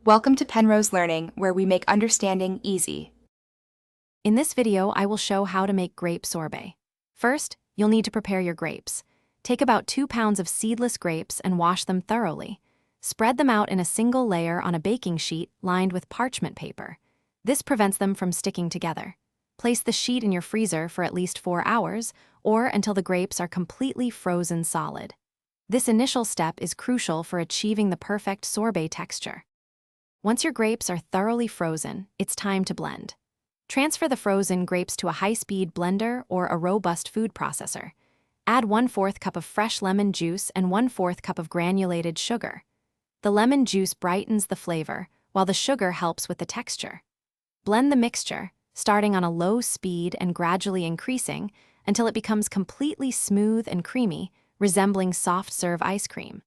Welcome to Penrose Learning, where we make understanding easy. In this video, I will show how to make grape sorbet. First, you'll need to prepare your grapes. Take about 2 pounds of seedless grapes and wash them thoroughly. Spread them out in a single layer on a baking sheet lined with parchment paper. This prevents them from sticking together. Place the sheet in your freezer for at least 4 hours, or until the grapes are completely frozen solid. This initial step is crucial for achieving the perfect sorbet texture. Once your grapes are thoroughly frozen, it's time to blend. Transfer the frozen grapes to a high-speed blender or a robust food processor. Add 1/4 cup of fresh lemon juice and 1/4 cup of granulated sugar. The lemon juice brightens the flavor, while the sugar helps with the texture. Blend the mixture, starting on a low speed and gradually increasing until it becomes completely smooth and creamy, resembling soft-serve ice cream.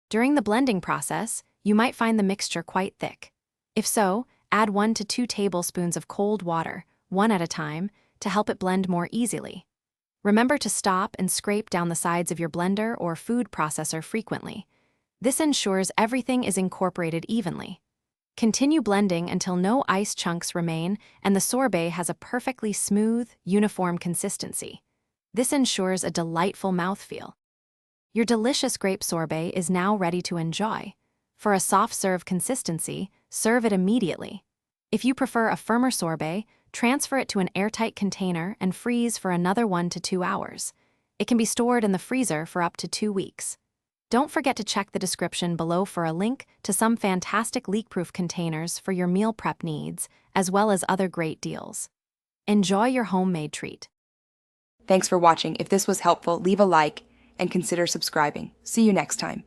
During the blending process, you might find the mixture quite thick. If so, add 1 to 2 tablespoons of cold water, one at a time, to help it blend more easily. Remember to stop and scrape down the sides of your blender or food processor frequently. This ensures everything is incorporated evenly. Continue blending until no ice chunks remain and the sorbet has a perfectly smooth, uniform consistency. This ensures a delightful mouthfeel. Your delicious grape sorbet is now ready to enjoy. For a soft-serve consistency, serve it immediately. If you prefer a firmer sorbet, transfer it to an airtight container and freeze for another 1 to 2 hours. It can be stored in the freezer for up to 2 weeks. Don't forget to check the description below for a link to some fantastic leak-proof containers for your meal prep needs, as well as other great deals. Enjoy your homemade treat. Thanks for watching. If this was helpful, leave a like and consider subscribing. See you next time.